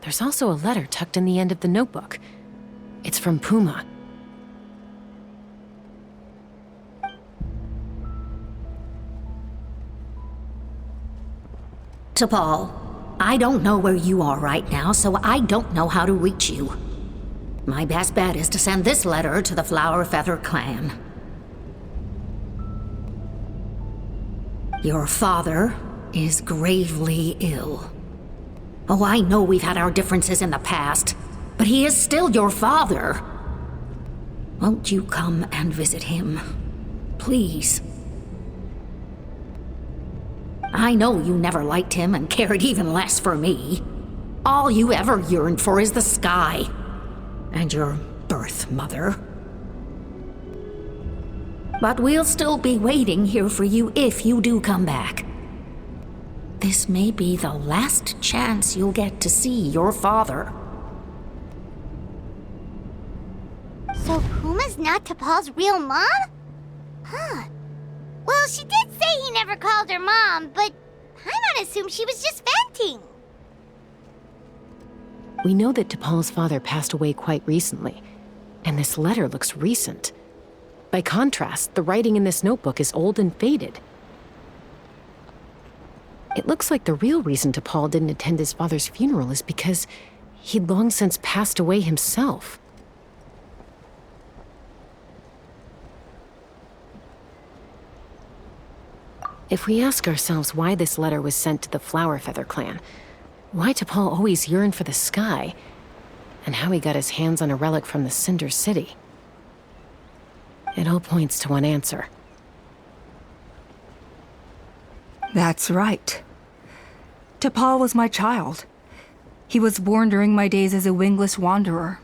there's also a letter tucked in the end of the notebook. It's from Puma. To Paul, I don't know where you are right now, so I don't know how to reach you. My best bet is to send this letter to the Flower Feather clan. Your father is gravely ill. Oh, I know we've had our differences in the past, but he is still your father. Won't you come and visit him? Please. I know you never liked him and cared even less for me. All you ever yearned for is the sky. And your birth mother. But we'll still be waiting here for you if you do come back. This may be the last chance you'll get to see your father. So Puma's not T'Pol's real mom? Huh. Well, she did say he never called her mom, but I might assume she was just venting. We know that T'Pol's father passed away quite recently, and this letter looks recent. By contrast, the writing in this notebook is old and faded. It looks like the real reason T'Pol didn't attend his father's funeral is because he'd long since passed away himself. If we ask ourselves why this letter was sent to the Flower Feather clan, why T'Pol always yearned for the sky, and how he got his hands on a relic from the Cinder City, it all points to one answer. That's right. T'Pol was my child. He was born during my days as a wingless wanderer.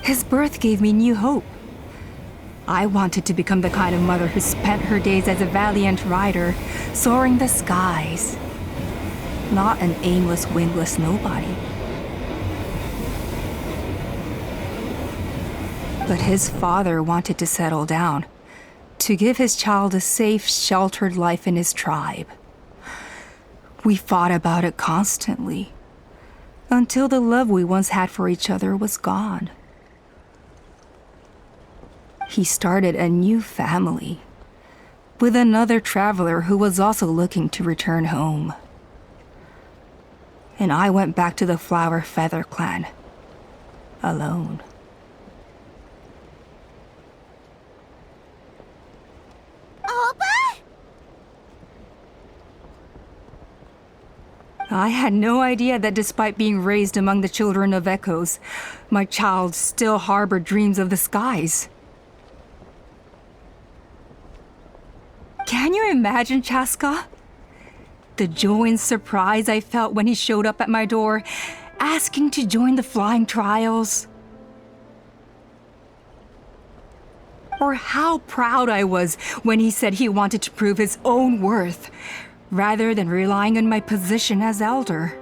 His birth gave me new hope. I wanted to become the kind of mother who spent her days as a valiant rider, soaring the skies. Not an aimless, wingless nobody. But his father wanted to settle down, to give his child a safe, sheltered life in his tribe. We fought about it constantly, until the love we once had for each other was gone. He started a new family, with another traveler who was also looking to return home. And I went back to the Flower Feather clan, alone. Opa? I had no idea that despite being raised among the children of echoes, my child still harbored dreams of the skies. Can you imagine, Chaska? The joy and surprise I felt when he showed up at my door, asking to join the flying trials. Or how proud I was when he said he wanted to prove his own worth, rather than relying on my position as elder.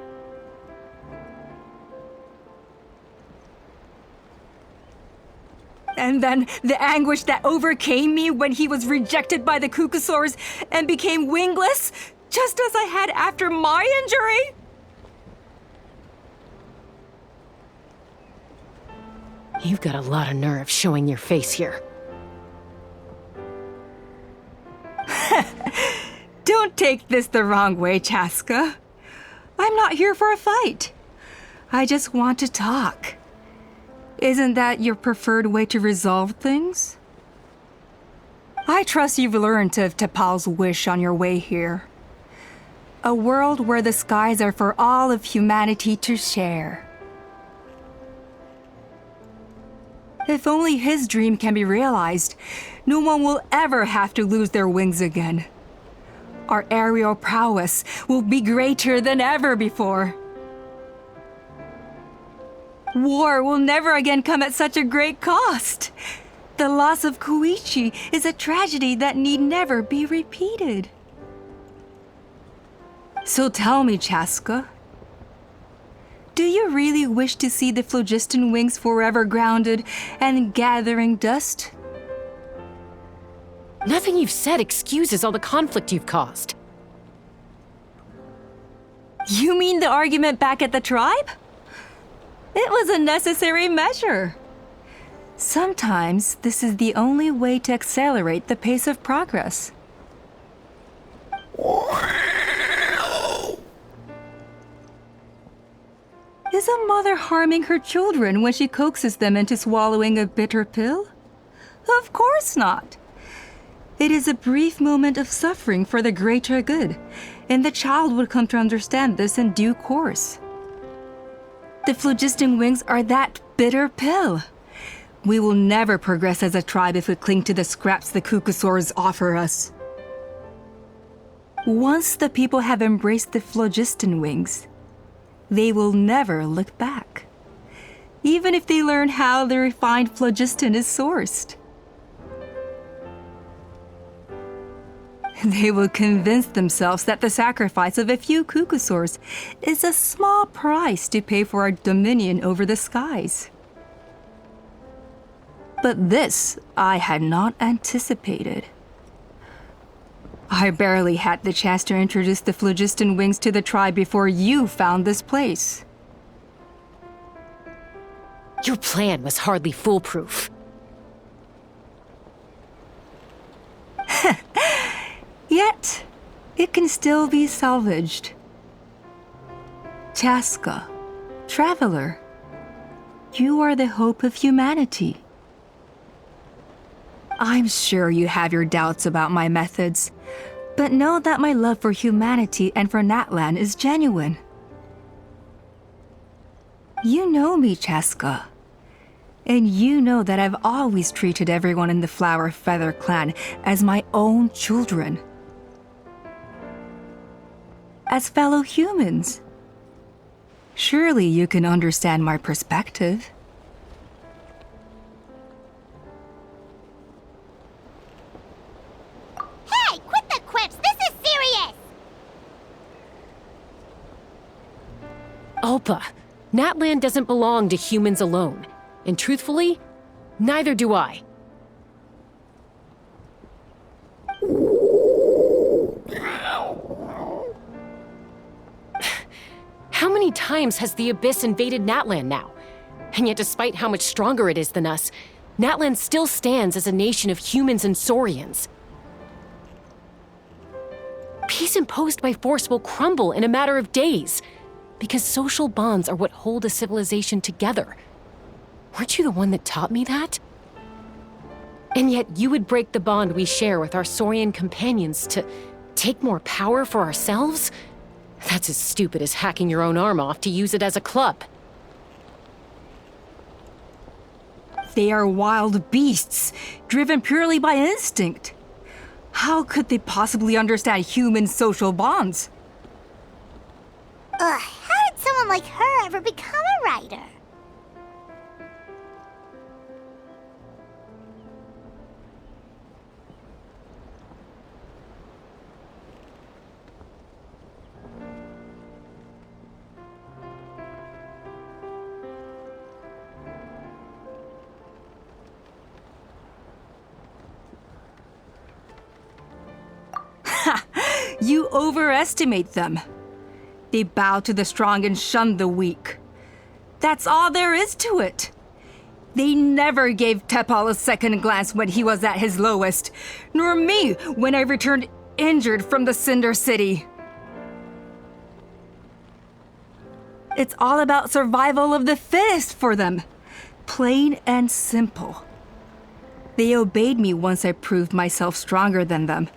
And then the anguish that overcame me when he was rejected by the Kukusaurs and became wingless, just as I had after my injury. You've got a lot of nerve showing your face here. Don't take this the wrong way, Chaska. I'm not here for a fight. I just want to talk. Isn't that your preferred way to resolve things? I trust you've learned of T'Pol's wish on your way here. A world where the skies are for all of humanity to share. If only his dream can be realized, no one will ever have to lose their wings again. Our aerial prowess will be greater than ever before. War will never again come at such a great cost. The loss of Koichi is a tragedy that need never be repeated. So tell me, Chaska, do you really wish to see the phlogiston wings forever grounded and gathering dust? Nothing you've said excuses all the conflict you've caused. You mean the argument back at the tribe? It was a necessary measure. Sometimes this is the only way to accelerate the pace of progress. Is a mother harming her children when she coaxes them into swallowing a bitter pill? Of course not. It is a brief moment of suffering for the greater good, and the child would come to understand this in due course. The phlogiston wings are that bitter pill. We will never progress as a tribe if we cling to the scraps the Kukusaurs offer us. Once the people have embraced the phlogiston wings, they will never look back, even if they learn how the refined phlogiston is sourced. They will convince themselves that the sacrifice of a few Kukusaurs is a small price to pay for our dominion over the skies. But this I had not anticipated. I barely had the chance to introduce the phlogiston wings to the tribe before you found this place. Your plan was hardly foolproof. Yet, it can still be salvaged. Chaska, traveler, you are the hope of humanity. I'm sure you have your doubts about my methods, but know that my love for humanity and for Natlan is genuine. You know me, Chaska, and you know that I've always treated everyone in the Flower Feather clan as my own children. As fellow humans. Surely you can understand my perspective. Hey, quit the quips! This is serious! Alpa, Natlan doesn't belong to humans alone. And truthfully, neither do I. How many times has the Abyss invaded Natlan now? And yet despite how much stronger it is than us, Natlan still stands as a nation of humans and Saurians. Peace imposed by force will crumble in a matter of days, because social bonds are what hold a civilization together. Weren't you the one that taught me that? And yet you would break the bond we share with our Saurian companions to take more power for ourselves? That's as stupid as hacking your own arm off to use it as a club. They are wild beasts, driven purely by instinct. How could they possibly understand human social bonds? Ugh, how did someone like her ever become a writer? You overestimate them. They bow to the strong and shun the weak. That's all there is to it. They never gave Tepal a second glance when he was at his lowest, nor me when I returned injured from the Cinder City. It's all about survival of the fittest for them. Plain and simple. They obeyed me once I proved myself stronger than them,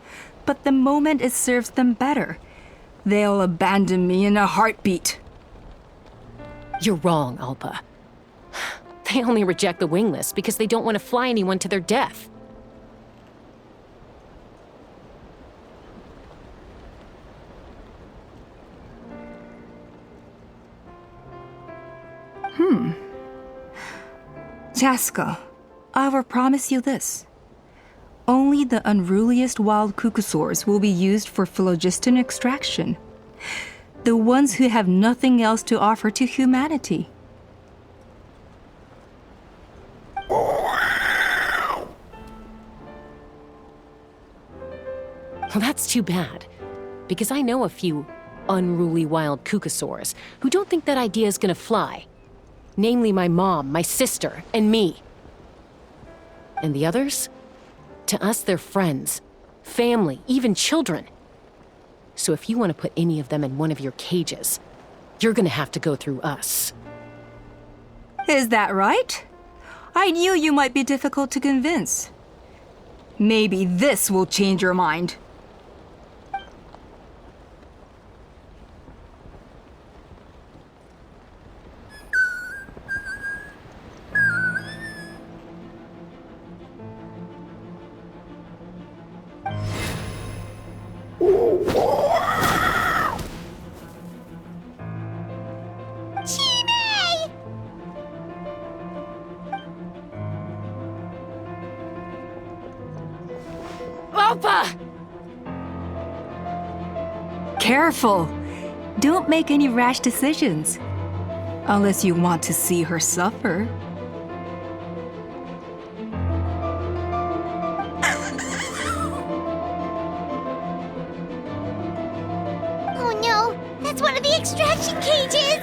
but the moment it serves them better, they'll abandon me in a heartbeat. You're wrong, Alpa. They only reject the wingless because they don't want to fly anyone to their death. Chaska, I will promise you this. Only the unruliest wild Kukusaurs will be used for phlogiston extraction. The ones who have nothing else to offer to humanity. Well, that's too bad. Because I know a few unruly wild kukasaurs who don't think that idea is gonna fly. Namely my mom, my sister, and me. And the others? To us, they're friends, family, even children. So if you want to put any of them in one of your cages, you're gonna have to go through us. Is that right? I knew you might be difficult to convince. Maybe this will change your mind. Chime! Opa! Careful! Don't make any rash decisions. Unless you want to see her suffer. Oh no, that's one of the extraction cages!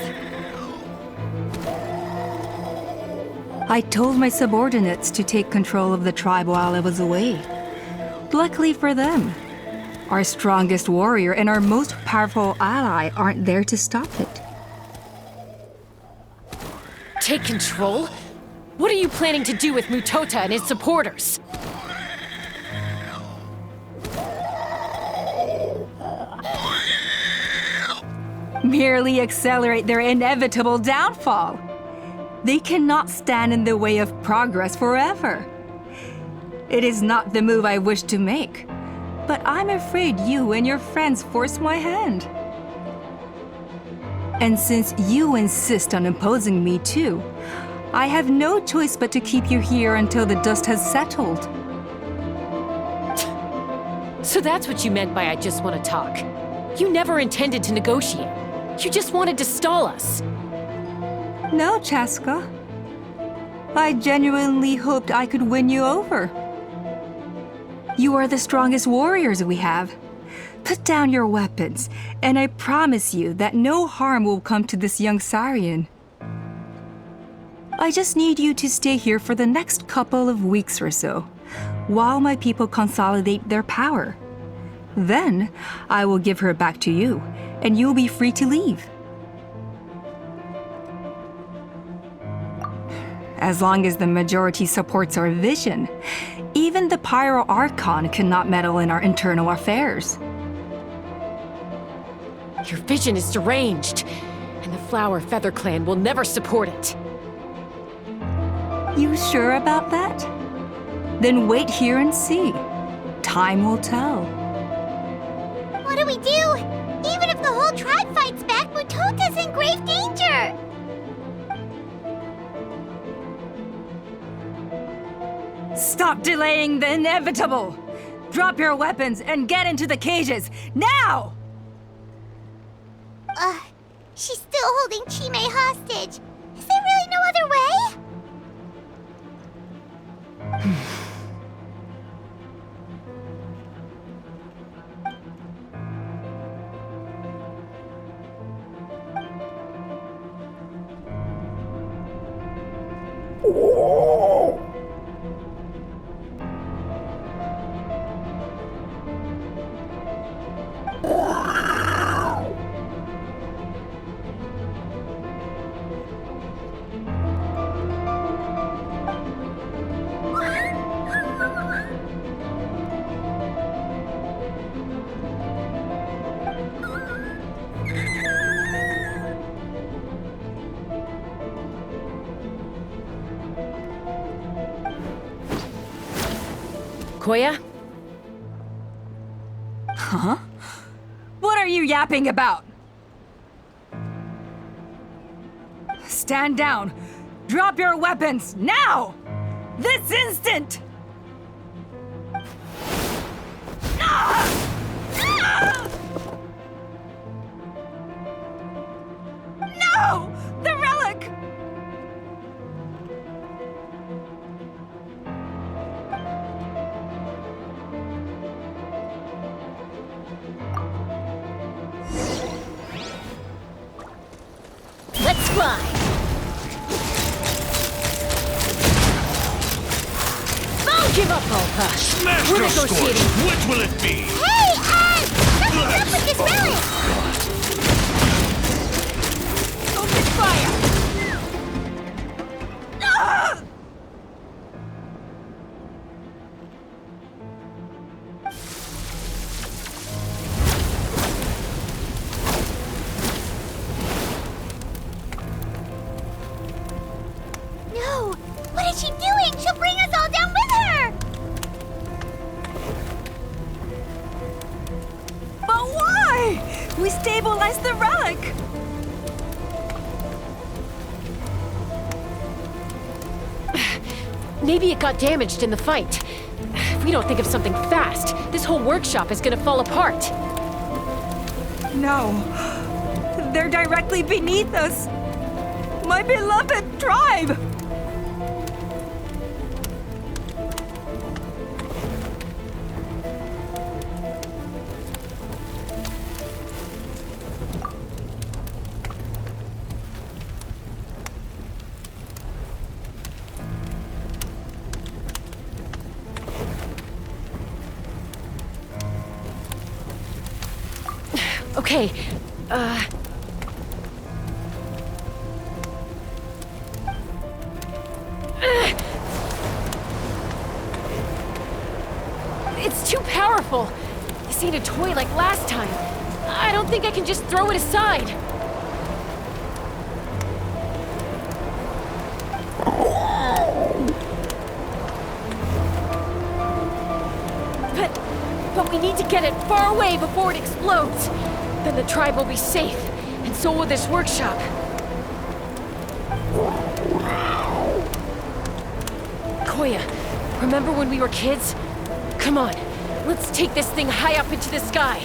I told my subordinates to take control of the tribe while I was away. Luckily for them, our strongest warrior and our most powerful ally aren't there to stop it. Take control? What are you planning to do with Mutota and his supporters? Merely accelerate their inevitable downfall. They cannot stand in the way of progress forever. It is not the move I wish to make, but I'm afraid you and your friends force my hand. And since you insist on imposing me too, I have no choice but to keep you here until the dust has settled. So that's what you meant by I just want to talk. You never intended to negotiate. You just wanted to stall us. No, Chaska. I genuinely hoped I could win you over. You are the strongest warriors we have. Put down your weapons, and I promise you that no harm will come to this young Sarian. I just need you to stay here for the next couple of weeks or so, while my people consolidate their power. Then, I will give her back to you, and you'll be free to leave. As long as the majority supports our vision, even the Pyro Archon cannot meddle in our internal affairs. Your vision is deranged, and the Flower Feather Clan will never support it. You sure about that? Then wait here and see. Time will tell. What do we do? Even if the whole tribe fights back, Mutota's in grave danger! Stop delaying the inevitable! Drop your weapons and get into the cages, now! She's still holding Chime hostage. Is there really no other way? Koya? Huh? What are you yapping about? Stand down! Drop your weapons, now! This instant! No! The relic! mine! Don't give up, Alpha! Smash We're your negotiating! scorch! Which will it be? Hey, something's up with this relic! Open fire! Ah! No! What is she doing? She'll bring us all down with her! But why? We stabilized the relic! Maybe it got damaged in the fight. If we don't think of something fast, this whole workshop is gonna fall apart. No. They're directly beneath us. My beloved tribe! Okay, it's too powerful. This ain't a toy like last time. I don't think I can just throw it aside. But we need to get it far away before it explodes. Then the tribe will be safe, and so will this workshop. Koya, remember when we were kids? Come on, let's take this thing high up into the sky.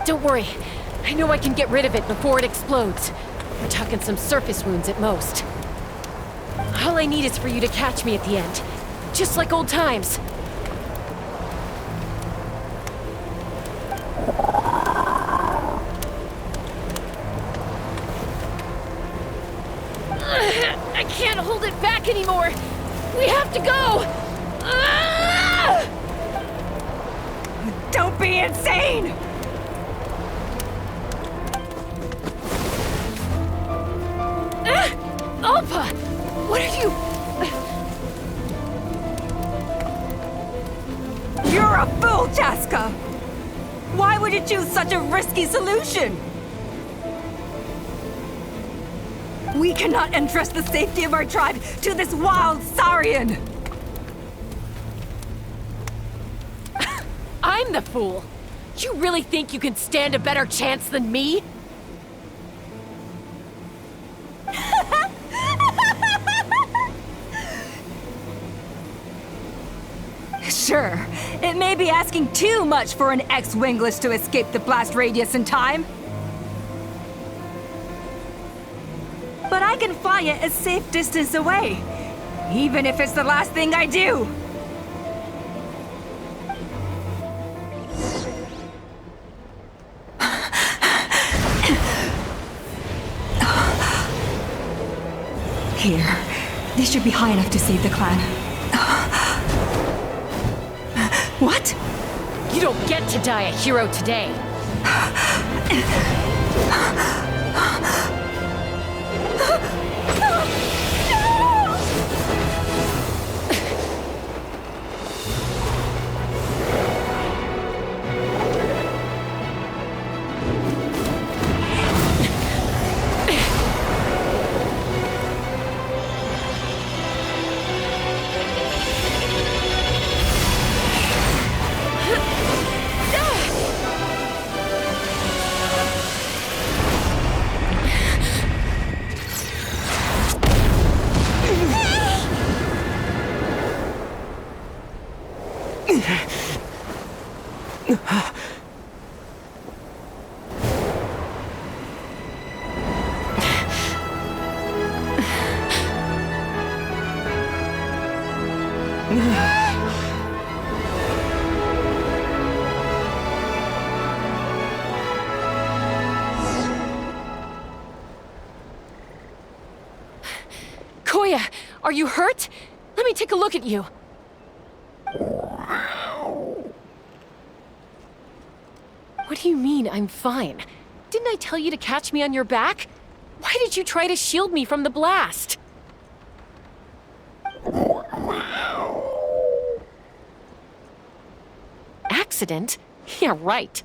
Don't worry, I know I can get rid of it before it explodes. We're talking some surface wounds at most. All I need is for you to catch me at the end, just like old times. I can't hold it back anymore. We have to go. Don't be insane! Alpha, what are you? You're a fool, Chaska! Why would you choose such a risky solution? We cannot entrust the safety of our tribe to this wild Saurian! I'm the fool. You really think you can stand a better chance than me? Sure, it may be asking too much for an ex-wingless to escape the blast radius in time. But I can fly it a safe distance away, even if it's the last thing I do. Here, this should be high enough to save the clan. What? You don't get to die a hero today. Are you hurt? Let me take a look at you. What do you mean, I'm fine? Didn't I tell you to catch me on your back? Why did you try to shield me from the blast? Accident? Yeah, right.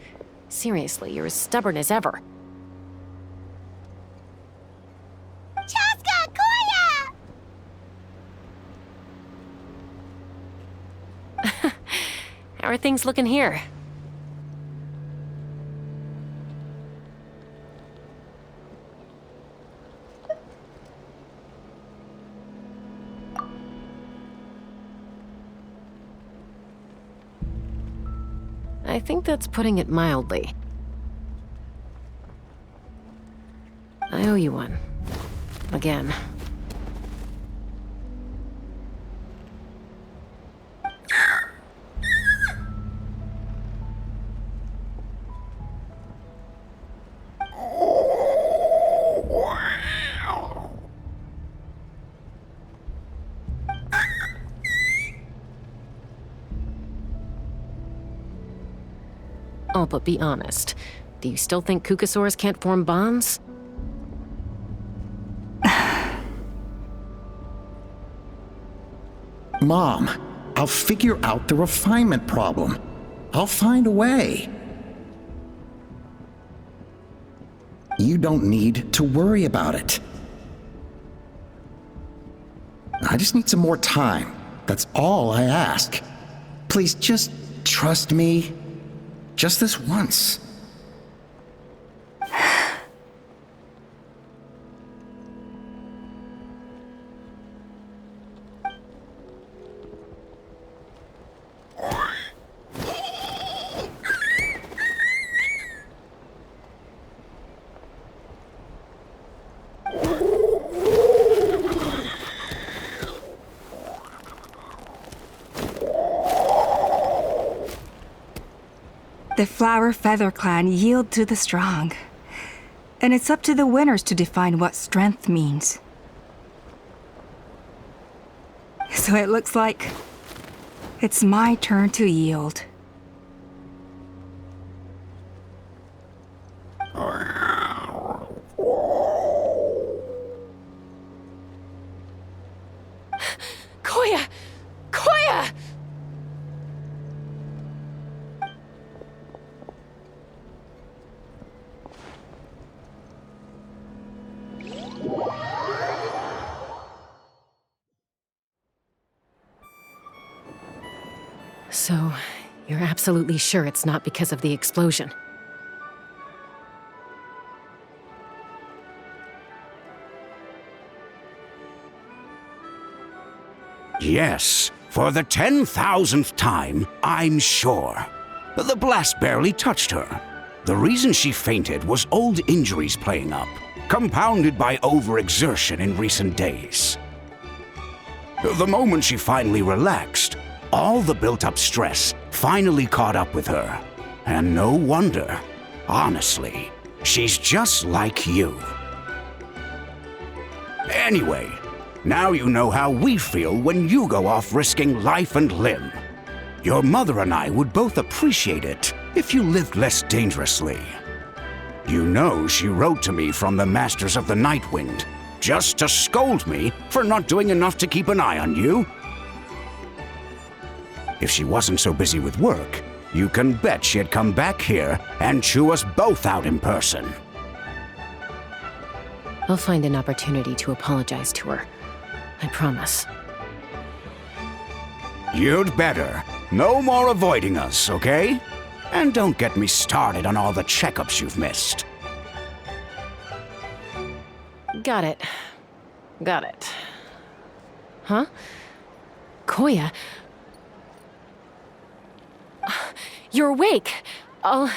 Seriously, you're as stubborn as ever. Chaska, Koya! How are things looking here? I think that's putting it mildly. I owe you one. Again. Oh, but be honest. Do you still think Kukasaurs can't form bonds? Mom, I'll figure out the refinement problem. I'll find a way. You don't need to worry about it. I just need some more time. That's all I ask. Please just trust me. Just this once. The Flower Feather Clan yield to the strong. And it's up to the winners to define what strength means. So it looks like it's my turn to yield. Koya! Koya! So, you're absolutely sure it's not because of the explosion? Yes, for the 10,000th time, I'm sure. The blast barely touched her. The reason she fainted was old injuries playing up, compounded by overexertion in recent days. The moment she finally relaxed, all the built-up stress finally caught up with her. And no wonder. Honestly, she's just like you. Anyway, now you know how we feel when you go off risking life and limb. Your mother and I would both appreciate it if you lived less dangerously. You know she wrote to me from the Masters of the Nightwind, just to scold me for not doing enough to keep an eye on you. If she wasn't so busy with work, you can bet she'd come back here and chew us both out in person. I'll find an opportunity to apologize to her. I promise. You'd better. No more avoiding us, okay? And don't get me started on all the checkups you've missed. Got it. Got it. Huh? Koya? You're awake. I'll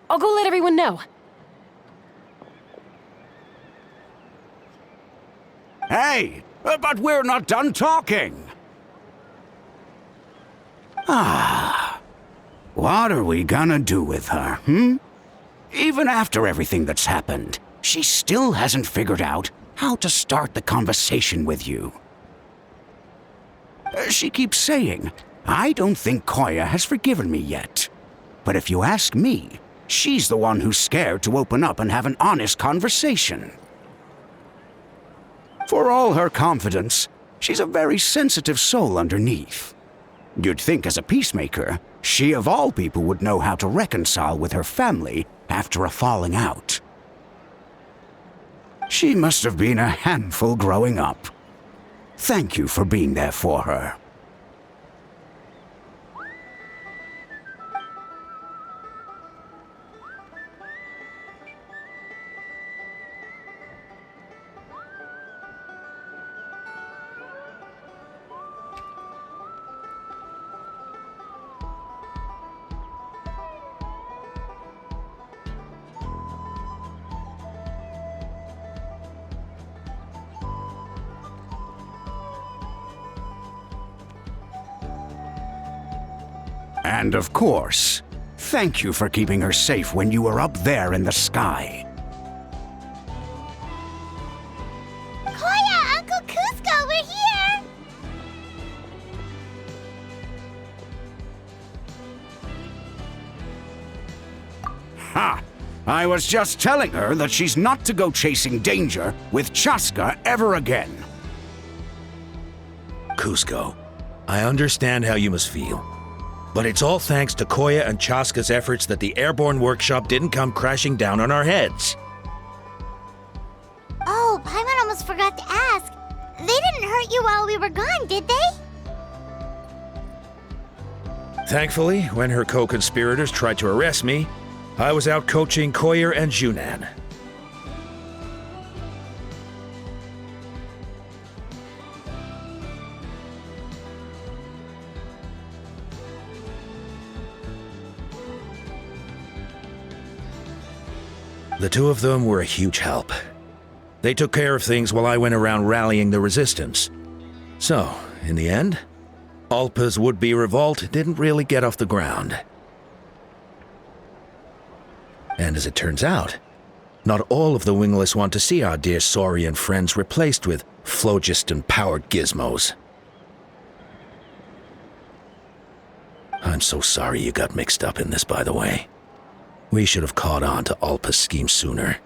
go let everyone know. Hey, but we're not done talking. What are we gonna do with her, Even after everything that's happened, she still hasn't figured out how to start the conversation with you. She keeps saying, I don't think Koya has forgiven me yet. But if you ask me, she's the one who's scared to open up and have an honest conversation. For all her confidence, she's a very sensitive soul underneath. You'd think as a peacemaker, she of all people would know how to reconcile with her family after a falling out. She must have been a handful growing up. Thank you for being there for her. And of course, thank you for keeping her safe when you were up there in the sky. Koya, Uncle Cusco, we're here! Ha! I was just telling her that she's not to go chasing danger with Chaska ever again. Cusco, I understand how you must feel. But it's all thanks to Koya and Chaska's efforts that the airborne workshop didn't come crashing down on our heads. Oh, Paimon almost forgot to ask. They didn't hurt you while we were gone, did they? Thankfully, when her co-conspirators tried to arrest me, I was out coaching Koya and Junan. The two of them were a huge help. They took care of things while I went around rallying the resistance. So, in the end, Alpa's would-be revolt didn't really get off the ground. And as it turns out, not all of the wingless want to see our dear Saurian friends replaced with phlogiston-powered gizmos. I'm so sorry you got mixed up in this, by the way. We should have caught on to Alpa's scheme sooner.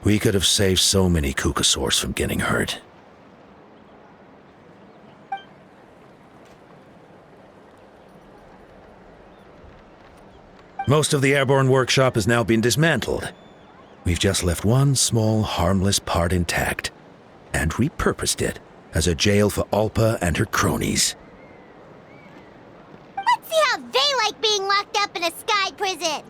We could have saved so many Kukasaurs from getting hurt. Most of the airborne workshop has now been dismantled. We've just left one small, harmless part intact, and repurposed it as a jail for Alpa and her cronies. Let's see how they like being locked up in a sky prison!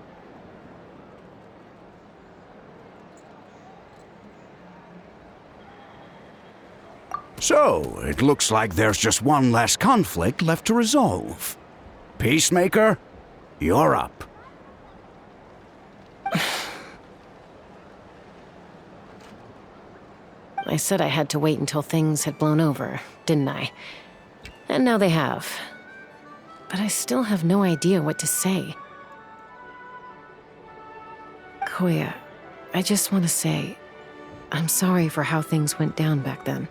So, it looks like there's just one last conflict left to resolve. Peacemaker, you're up. I said I had to wait until things had blown over, didn't I? And now they have. But I still have no idea what to say. Koya, I just want to say, I'm sorry for how things went down back then.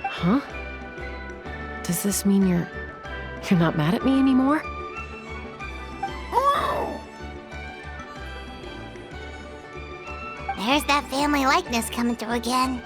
Huh? Does this mean you're not mad at me anymore? There's that family likeness coming through again.